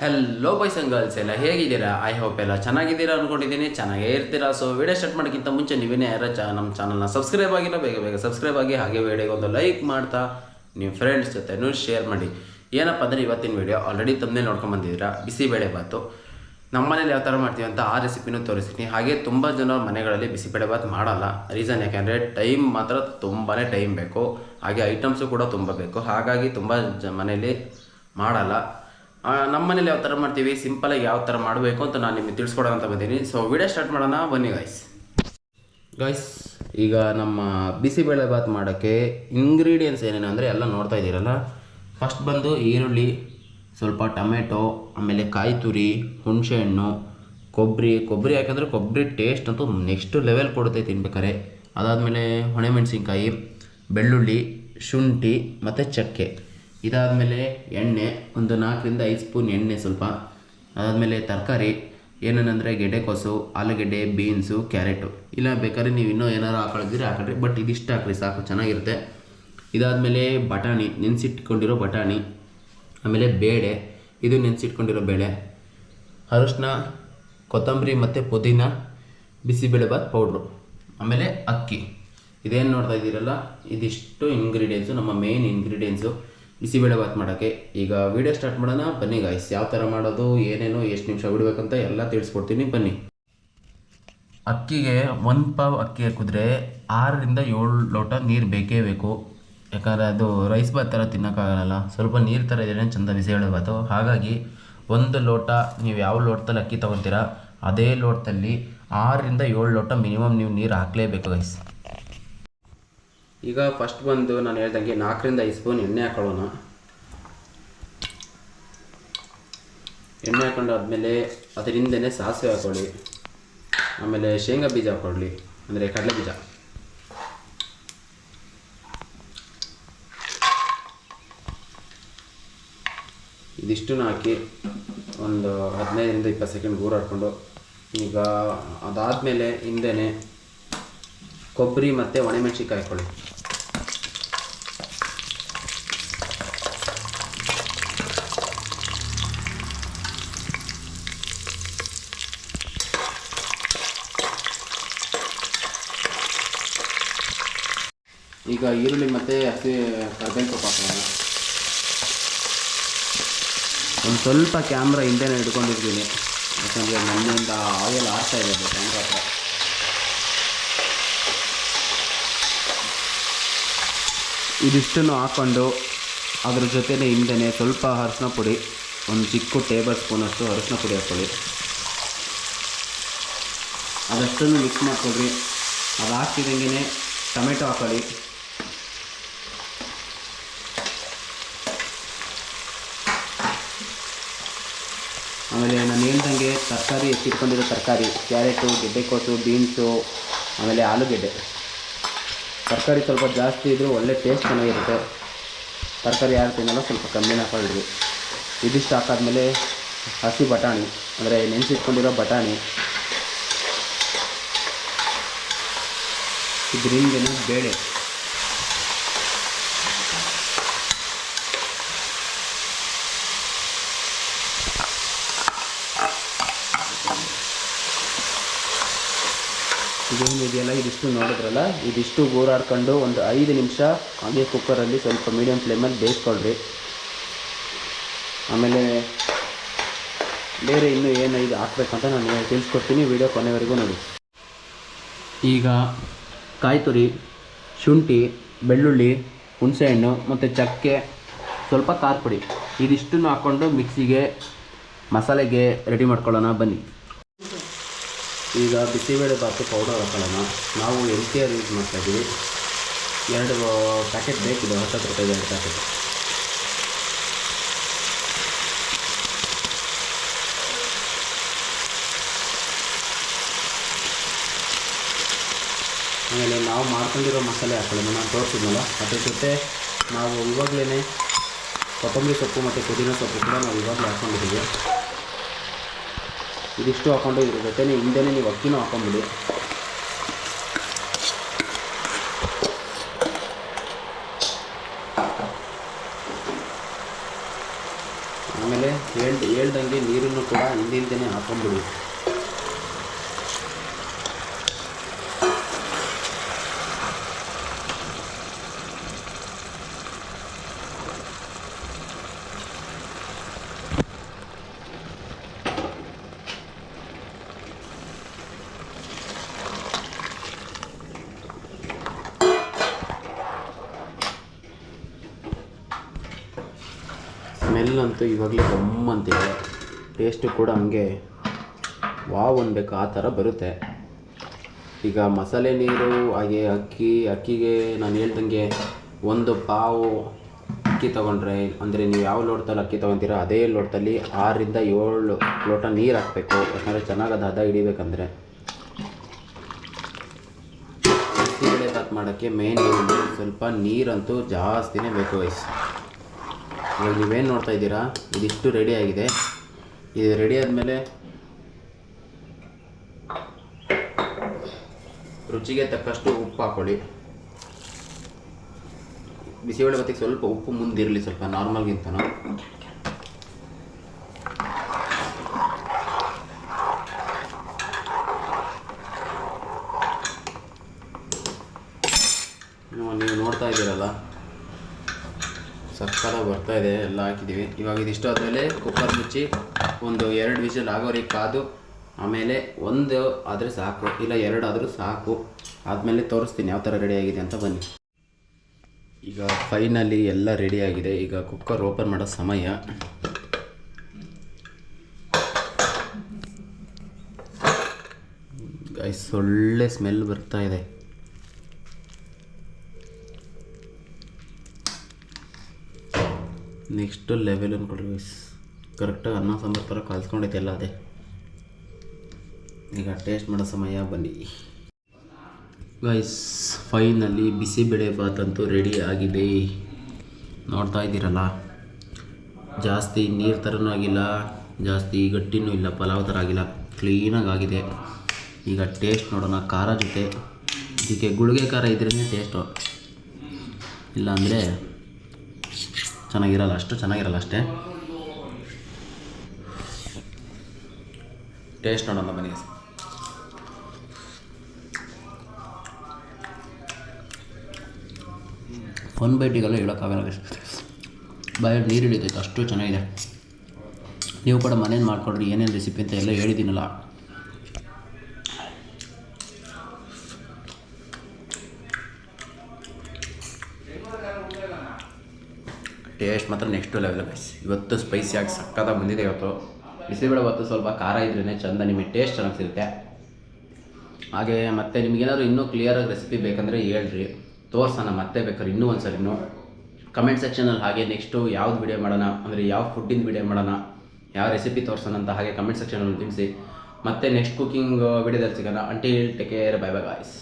Hello boys and girls ಎಲ್ಲ ಹೇಗಿದ್ದೀರಾ? I hope ಎಲ್ಲ ಚೆನ್ನಾಗಿದ್ದೀರಾ ಅಂದ್ಕೊಂಡಿದ್ದೀನಿ, ಚೆನ್ನಾಗೇ ಇರ್ತೀರಾ. ಸೊ ವಿಡಿಯೋ ಸ್ಟಾರ್ಟ್ ಮಾಡೋಕ್ಕಿಂತ ಮುಂಚೆ ನೀವೇನೇ ಯಾರ ನಮ್ಮ ಚಾನಲ್ನ ಸಬ್ಸ್ಕ್ರೈಬ್ ಆಗಿಲ್ಲ, ಬೇಗ ಬೇಗ ಸಬ್ಸ್ಕ್ರೈಬ್ ಆಗಿ, ಹಾಗೆ ವಿಡಿಯೋಗೆ ಒಂದು ಲೈಕ್ ಮಾಡ್ತಾ ನಿಮ್ಮ ಫ್ರೆಂಡ್ಸ್ ಜೊತೆನೂ ಶೇರ್ ಮಾಡಿ. ಏನಪ್ಪ ಅಂದರೆ ಇವತ್ತಿನ ವೀಡಿಯೋ ಆಲ್ರೆಡಿ ತಮ್ಮನೇ ನೋಡ್ಕೊಂಬಂದಿದ್ದೀರಾ, ಬಿಸಿಬೇಳೆ ಬಾತು ನಮ್ಮ ಮನೇಲಿ ಯಾವ ಥರ ಮಾಡ್ತೀವಿ ಅಂತ ಆ ರೆಸಿಪಿನೂ ತೋರಿಸ್ತೀನಿ. ಹಾಗೆ ತುಂಬ ಜನ ಮನೆಗಳಲ್ಲಿ ಬಿಸಿಬೇಳೆ ಬಾತ್ ಮಾಡಲ್ಲ. ರೀಸನ್ ಯಾಕೆಂದರೆ ಟೈಮ್ ಮಾತ್ರ ತುಂಬಾ ಟೈಮ್ ಬೇಕು, ಹಾಗೆ ಐಟಮ್ಸು ಕೂಡ ತುಂಬ ಬೇಕು. ಹಾಗಾಗಿ ತುಂಬ ಮನೇಲಿ ಮಾಡಲ್ಲ. ನಮ್ಮ ಮನೇಲಿ ಯಾವ ಥರ ಮಾಡ್ತೀವಿ, ಸಿಂಪಲಾಗಿ ಯಾವ ಥರ ಮಾಡಬೇಕು ಅಂತ ನಾನು ನಿಮಗೆ ತಿಳಿಸ್ಕೊಡೋಣ ಅಂತ ಬಂದೀನಿ. ಸೊ ವಿಡಿಯೋ ಸ್ಟಾರ್ಟ್ ಮಾಡೋಣ ಬನ್ನಿ ಗೈಸ್. ಈಗ ನಮ್ಮ ಬಿಸಿಬೇಳೆ ಬಾತ್ ಮಾಡೋಕ್ಕೆ ಇಂಗ್ರೀಡಿಯೆಂಟ್ಸ್ ಏನೇನು ಅಂದರೆ ಎಲ್ಲ ನೋಡ್ತಾ ಇದ್ದೀರಲ್ಲ. ಫಸ್ಟ್ ಬಂದು ಈರುಳ್ಳಿ, ಸ್ವಲ್ಪ ಟೊಮೆಟೊ, ಆಮೇಲೆ ಕಾಯಿ ತುರಿ, ಹುಣಸೆಹಣ್ಣು, ಕೊಬ್ಬರಿ ಯಾಕಂದರೆ ಕೊಬ್ಬರಿ ಟೇಸ್ಟ್ ಅಂತೂ ನೆಕ್ಸ್ಟ್ ಲೆವೆಲ್ ಕೊಡುತ್ತೆ ತಿನ್ಬೇಕಾರೆ. ಅದಾದಮೇಲೆ ಒಣಮೆಣಸಿನ್ಕಾಯಿ, ಬೆಳ್ಳುಳ್ಳಿ, ಶುಂಠಿ ಮತ್ತು ಚಕ್ಕೆ. ಇದಾದಮೇಲೆ ಎಣ್ಣೆ, ಒಂದು 4ರಿಂದ 5 ಸ್ಪೂನ್ ಎಣ್ಣೆ ಸ್ವಲ್ಪ. ಅದಾದಮೇಲೆ ತರಕಾರಿ ಏನೇನೆಂದರೆ ಗೆಡ್ಡೆಕೋಸು, ಆಲೂಗೆಡ್ಡೆ, ಬೀನ್ಸು, ಕ್ಯಾರೆಟು. ಇಲ್ಲ ಬೇಕಾದ್ರೆ ನೀವು ಇನ್ನೂ ಏನಾರು ಹಾಕೊಳಿದ್ರೆ ಹಾಕಿರಿ, ಬಟ್ ಇದಿಷ್ಟು ಹಾಕ್ರಿ ಸಾಕು, ಚೆನ್ನಾಗಿರುತ್ತೆ. ಇದಾದಮೇಲೆ ಬಟಾಣಿ, ನೆನೆಸಿಟ್ಕೊಂಡಿರೋ ಬಟಾಣಿ. ಆಮೇಲೆ ಬೇಳೆ, ಇದು ನೆನೆಸಿಟ್ಕೊಂಡಿರೋ ಬೇಳೆ. ಅರಿಶಿನ, ಕೊತ್ತಂಬರಿ ಮತ್ತು ಪುದೀನ, ಬಿಸಿಬೇಳೆಬಾತ್ ಪೌಡ್ರು. ಆಮೇಲೆ ಅಕ್ಕಿ. ಇದೇನು ನೋಡ್ತಾ ಇದ್ದೀರಲ್ಲ, ಇದಿಷ್ಟು ಇಂಗ್ರೀಡಿಯೆಂಟ್ಸು, ನಮ್ಮ ಮೇನ್ ಇಂಗ್ರೀಡಿಯೆಂಟ್ಸು ಬಿಸಿಬೇಳೆಬಾತ್ ಮಾಡೋಕ್ಕೆ. ಈಗ ವೀಡಿಯೋ ಸ್ಟಾರ್ಟ್ ಮಾಡೋಣ ಬನ್ನಿ ಗಾಯ್ಸ್. ಯಾವ ಥರ ಮಾಡೋದು, ಏನೇನು, ಎಷ್ಟು ನಿಮಿಷ ಬಿಡಬೇಕಂತ ಎಲ್ಲ ತಿಳಿಸ್ಕೊಡ್ತೀನಿ ಬನ್ನಿ. ಅಕ್ಕಿಗೆ 1 ಪಾವ್ ಅಕ್ಕಿ ಹಾಕಿದ್ರೆ 6ರಿಂದ 7 ಲೋಟ ನೀರು ಬೇಕೇ ಬೇಕು. ಯಾಕಂದರೆ ಅದು ರೈಸ್ ಬಾತ್ ಥರ ತಿನ್ನೋಕ್ಕಾಗಲ್ಲ, ಸ್ವಲ್ಪ ನೀರು ಥರ ಇದ್ರೆ ಚೆಂದ ಬಿಸಿಬೇಳೆಬಾತು. ಹಾಗಾಗಿ 1 ಲೋಟ, ನೀವು ಯಾವ ಲೋಟದಲ್ಲಿ ಅಕ್ಕಿ ತೊಗೊತೀರಾ ಅದೇ ಲೋಟದಲ್ಲಿ 6ರಿಂದ 7 ಲೋಟ ಮಿನಿಮಮ್ ನೀವು ನೀರು ಹಾಕಲೇಬೇಕು ಗೈಸ್. ಈಗ ಫಸ್ಟ್ ಬಂದು ನಾನು ಹೇಳ್ದಂಗೆ 4ರಿಂದ 5 ಸ್ಪೂನ್ ಎಣ್ಣೆ ಹಾಕೊಳ್ಳೋಣ. ಎಣ್ಣೆ ಹಾಕೊಂಡು ಆದಮೇಲೆ ಅದರಿಂದನೇ ಸಾಸಿವೆ ಹಾಕೊಳ್ಳಿ. ಆಮೇಲೆ ಶೇಂಗಾ ಬೀಜ ಹಾಕೊಳ್ಳಿ, ಅಂದರೆ ಕಡಲೆ ಬೀಜ. ಇದಿಷ್ಟನ್ನು ಹಾಕಿ ಒಂದು 15ರಿಂದ 20 ಸೆಕೆಂಡ್ ಗೂರಾಡ್ಕೊಂಡು, ಈಗ ಅದಾದಮೇಲೆ ಹಿಂದೆನೇ ಕೊಬ್ಬರಿ ಮತ್ತು ಒಣಮೆಣಸಿನ್ಕಾಯಿ ಹಾಕೊಳ್ಳಿ. ಈಗ ಈರುಳ್ಳಿ ಮತ್ತು ಹಸಿ ಕರ್ಬೇವಿನ ಸೊಪ್ಪು ಹಾಕೋಣ. ಒಂದು ಸ್ವಲ್ಪ ಕ್ಯಾಮ್ರಾ ಹಿಂದೆನೇ ಹಿಡ್ಕೊಂಡಿರ್ತೀನಿ, ಯಾಕಂದರೆ ನನ್ನಿಂದ ಆಯಿಲ್ ಆಗ್ತಾ ಇದೆ ಅದು ಕ್ಯಾಮ್ರಾ ಹತ್ರ. ಇದಿಷ್ಟನ್ನು ಹಾಕ್ಕೊಂಡು ಅದ್ರ ಜೊತೆನೇ ಹಿಂದೆನೇ ಸ್ವಲ್ಪ ಅರಿಶಿನ ಪುಡಿ, ಒಂದು ಚಿಕ್ಕ ಟೇಬಲ್ ಸ್ಪೂನಷ್ಟು ಅರಿಶಿನ ಪುಡಿ ಹಾಕ್ಕೊಳ್ಳಿ. ಅದಷ್ಟನ್ನು ಮಿಕ್ಸ್ ಮಾಡ್ಕೊಳ್ರಿ. ಅದು ಹಾಕ್ತಿದ್ದಂಗೆ ಟೊಮೆಟೊ ಹಾಕೊಳ್ಳಿ. ಆಮೇಲೆ ನಾನು ಹೇಳ್ದಂಗೆ ತರಕಾರಿ ಹೆಚ್ಚಿಟ್ಕೊಂಡಿರೋ ತರಕಾರಿ, ಕ್ಯಾರೆಟು, ಗೆಡ್ಡೆಕೋಸು, ಬೀನ್ಸು, ಆಮೇಲೆ ಆಲೂಗೆಡ್ಡೆ. ತರಕಾರಿ ಸ್ವಲ್ಪ ಜಾಸ್ತಿ ಇದ್ದರೂ ಒಳ್ಳೆ ಟೇಸ್ಟ್ ಚೆನ್ನಾಗಿರುತ್ತೆ. ತರಕಾರಿ ಯಾರು ತಿನ್ನಲ್ಲ ಸ್ವಲ್ಪ ಕಮ್ಮಿನ ಹಾಕೊಳ್ಳಿ. ಇದಿಷ್ಟು ಹಾಕಾದ್ಮೇಲೆ ಹಸಿ ಬಟಾಣಿ, ಅಂದರೆ ನೆನೆಸಿಟ್ಕೊಂಡಿರೋ ಬಟಾಣಿ, ಇದರಿಂದನೇ ಬೇಳೆ. ಇದೇನಿದೆಯಲ್ಲ, ಇದಿಷ್ಟು ನೋಡಿದ್ರಲ್ಲ, ಇದಿಷ್ಟು ಗೂರಾಡ್ಕೊಂಡು ಒಂದು 5 ನಿಮಿಷ ಹಾಗೆ ಕುಕ್ಕರಲ್ಲಿ ಸ್ವಲ್ಪ ಮೀಡಿಯಮ್ ಫ್ಲೇಮಲ್ಲಿ ಬೇಯಿಸ್ಕೊಳ್ರಿ. ಆಮೇಲೆ ಬೇರೆ ಇನ್ನೂ ಏನು ಇದು ಹಾಕ್ಬೇಕಂತ ನಾನು ತಿಳಿಸ್ಕೊಡ್ತೀನಿ, ವಿಡಿಯೋ ಕೊನೆವರೆಗೂ ನೋಡಿ. ಈಗ ಕಾಯಿ ತುರಿ, ಶುಂಠಿ, ಬೆಳ್ಳುಳ್ಳಿ, ಹುಣಸೆಹಣ್ಣು ಮತ್ತು ಚಕ್ಕೆ, ಸ್ವಲ್ಪ ಖಾರ ಪುಡಿ, ಇದಿಷ್ಟನ್ನು ಹಾಕ್ಕೊಂಡು ಮಿಕ್ಸಿಗೆ ಮಸಾಲೆಗೆ ರೆಡಿ ಮಾಡ್ಕೊಳ್ಳೋಣ ಬನ್ನಿ. ಈಗ ಬಿಸಿಬೇಳೆ ಬಾತು ಪೌಡರ್ ಹಾಕೊಳ್ಳೋಣ. ನಾವು LKR ಯೂಸ್ ಮಾಡ್ತಾಯಿದ್ದೀವಿ. 2 ಪ್ಯಾಕೆಟ್ ಬೇಕಿದೆ, 10 ರೂಪಾಯಿಗೆ 2 ಪ್ಯಾಕೆಟ್. ಆಮೇಲೆ ನಾವು ಮಾಡ್ಕೊಂಡಿರೋ ಮಸಾಲೆ ಹಾಕೊಳ್ಳೋಣ. ನಾನು ತೋರಿಸಿದ್ನಲ್ಲ, ಅದ್ರ ಜೊತೆ ನಾವು ಇವಾಗಲೇ ಕೊತ್ತಂಬರಿ ಸೊಪ್ಪು ಮತ್ತು ಪುದೀನ ಸೊಪ್ಪು ಕೂಡ ನಾವು ಇವಾಗಲೇ ಹಾಕ್ಕೊಂಡಿದ್ದೀವಿ. ಇದಿಷ್ಟು ಹಾಕ್ಕೊಂಡು ಇದ್ರ ಜೊತೆನೇ ಹಿಂದೆನೇ ನೀವು ಅಕ್ಕಿನೂ ಹಾಕ್ಕೊಂಬಿಡಿ. ಆಮೇಲೆ ಹೇಳ್ದಂಗೆ ನೀರನ್ನು ಕೂಡ ಹಿಂದಿಂದನೇ ಹಾಕೊಂಡ್ಬಿಡಿ. ಸ್ಮೆಲ್ ಅಂತೂ ಇವಾಗಲೇ ಗಮ್ಮಂತಿದೆ, ಟೇಸ್ಟು ಕೂಡ ಹಂಗೆ ವಾವ್ ಅನ್ಬೇಕು ಆ ಥರ ಬರುತ್ತೆ. ಈಗ ಮಸಾಲೆ ನೀರು ಹಾಗೆ ಅಕ್ಕಿಗೆ ನಾನು ಹೇಳ್ದಂಗೆ ಒಂದು ಪಾವು ಅಕ್ಕಿ ತೊಗೊಂಡ್ರೆ, ಅಂದರೆ ನೀವು ಯಾವ ಲೋಟದಲ್ಲಿ ಅಕ್ಕಿ ತೊಗೊತೀರೋ ಅದೇ ಲೋಟದಲ್ಲಿ 6 ರಿಂದ 7 ಲೋಟ ನೀರು ಹಾಕಬೇಕು. ಯಾಕಂದರೆ ಚೆನ್ನಾಗಿ ಅದು ಹದ ಹಿಡಿಬೇಕಂದ್ರೆ. ಬಿಸಿಬೇಳೆಭಾತ್ ಮಾಡೋಕ್ಕೆ ಮೇನ್ ಸ್ವಲ್ಪ ನೀರಂತೂ ಜಾಸ್ತಿನೇ ಬೇಕು ವಯಸ್ಸು. ಇವಾಗ ನೀವೇನು ನೋಡ್ತಾ ಇದ್ದೀರಾ, ಇದಿಷ್ಟು ರೆಡಿ ಆಗಿದೆ. ಇದು ರೆಡಿ ಆದಮೇಲೆ ರುಚಿಗೆ ತಕ್ಕಷ್ಟು ಉಪ್ಪು ಹಾಕ್ಕೊಳ್ಳಿ. ಬಿಸಿಬೇಳೆಭಾತಿಗೆ ಸ್ವಲ್ಪ ಉಪ್ಪು ಮುಂದಿರಲಿ, ಸ್ವಲ್ಪ ನಾರ್ಮಲ್ಗಿಂತನೂ. ನೀವು ನೋಡ್ತಾ ಇದ್ದೀರಲ್ಲ, ಸಕ್ಕತ್ತಾಗಿ ಬರ್ತಾಯಿದೆ. ಎಲ್ಲ ಹಾಕಿದ್ದೀವಿ. ಇವಾಗ ಇದಿಷ್ಟು ಆದಮೇಲೆ ಕುಕ್ಕರ್ ಮುಚ್ಚಿ ಒಂದು 2 ವಿಷಲ್ ಆಗೋರಿಗೆ ಕಾದು, ಆಮೇಲೆ 1 ಆದರೆ ಸಾಕು, ಇಲ್ಲ 2 ಆದರೂ ಸಾಕು. ಆದಮೇಲೆ ತೋರಿಸ್ತೀನಿ ಯಾವ ಥರ ರೆಡಿಯಾಗಿದೆ ಅಂತ, ಬನ್ನಿ. ಈಗ ಫೈನಲಿ ಎಲ್ಲ ರೆಡಿಯಾಗಿದೆ. ಈಗ ಕುಕ್ಕರ್ ಓಪನ್ ಮಾಡೋ ಸಮಯ. ಗೈಸ್ ಒಳ್ಳೆ ಸ್ಮೆಲ್ ಬರ್ತಾ ಇದೆ. ನೆಕ್ಸ್ಟ್ ಲೆವೆಲ್ ಅಂದ್ಕೊಳ್ರಿ ಗೈಸ್, ಕರೆಕ್ಟಾಗಿ ಅನ್ನ ಸಾಂಬಾರು ಥರ ಕಲ್ಸ್ಕೊಂಡೈತೆ ಎಲ್ಲ ಅದೇ. ಈಗ ಟೇಸ್ಟ್ ಮಾಡೋ ಸಮಯ, ಬನ್ನಿ ಗೈಸ್. ಫೈನಲಿ ಬಿಸಿಬೇಳೆಭಾತ್ ಅಂತೂ ರೆಡಿ ಆಗಿದೆ. ನೋಡ್ತಾ ಇದ್ದೀರಲ್ಲ, ಜಾಸ್ತಿ ನೀರು ಥರನೂ ಆಗಿಲ್ಲ, ಜಾಸ್ತಿ ಗಟ್ಟಿನೂ ಇಲ್ಲ, ಪಲಾವ್ ಥರ ಆಗಿಲ್ಲ, ಕ್ಲೀನಾಗಿ ಆಗಿದೆ. ಈಗ ಟೇಸ್ಟ್ ನೋಡೋಣ. ಖಾರ ಜೊತೆ ಇದಕ್ಕೆ ಗುಳಿಗೆ ಖಾರ ಇದ್ರೇ ಟೇಸ್ಟು, ಇಲ್ಲಾಂದರೆ ಚೆನ್ನಾಗಿರಲ್ಲ, ಅಷ್ಟೇ. ಟೇಸ್ಟ್ ನೋಡೋಣ ಬನ್ನಿ. ಒನ್ ಬೈಟಿಗೆಲ್ಲ ಹೇಳೋಕ್ಕಾಗಲ್ಲ, ಬಾಯಲ್ಲಿ ನೀರು ಹಿಡಿತೈತೆ, ಅಷ್ಟು ಚೆನ್ನಾಗಿದೆ. ನೀವು ಕೂಡ ಮನೇಲಿ ಮಾಡ್ಕೊಡ್ರಿ. ಏನೇನು ರೆಸಿಪಿ ಅಂತ ಎಲ್ಲ ಹೇಳಿದ್ದೀನಲ್ಲ. ಟೇಸ್ಟ್ ಮಾತ್ರ ನೆಕ್ಸ್ಟ್ ಲೆವೆಲ್ ಗೈಸ್. ಇವತ್ತು ಸ್ಪೈಸಿಯಾಗಿ ಸಕ್ಕತ್ತಾಗಿ ಬಂದಿದೆ. ಇವತ್ತು ಬಿಸಿಬೇಳೆಭಾತು ಸ್ವಲ್ಪ ಖಾರ ಇದ್ರೇ ಚೆಂದ, ನಿಮಗೆ ಟೇಸ್ಟ್ ಚೆನ್ನಾಗಿ ಸಿಗುತ್ತೆ. ಹಾಗೆ ಮತ್ತೆ ನಿಮಗೇನಾದ್ರು ಇನ್ನೂ ಕ್ಲಿಯರಾಗಿ ರೆಸಿಪಿ ಬೇಕಂದರೆ ಹೇಳ್ರಿ, ತೋರ್ಸೋಣ. ಮತ್ತೆ ಬೇಕಾದ್ರೆ ಇನ್ನೂ ಒಂದು ಸರಿನೂ ಕಮೆಂಟ್ ಸೆಕ್ಷನಲ್ಲಿ. ಹಾಗೆ ನೆಕ್ಸ್ಟು ಯಾವ್ದು ವಿಡಿಯೋ ಮಾಡೋಣ, ಅಂದರೆ ಯಾವ ಫುಡ್ಡಿನ ವಿಡಿಯೋ ಮಾಡೋಣ, ಯಾವ ರೆಸಿಪಿ ತೋರಿಸೋಣ ಅಂತ ಹಾಗೆ ಕಮೆಂಟ್ ಸೆಕ್ಷನಲ್ಲಿ ತಿಳಿಸಿ. ಮತ್ತೆ ನೆಕ್ಸ್ಟ್ ಕುಕಿಂಗ್ ವಿಡಿಯೋದಲ್ಲಿ ಸಿಗೋಣ. Until take care, bye bye guys.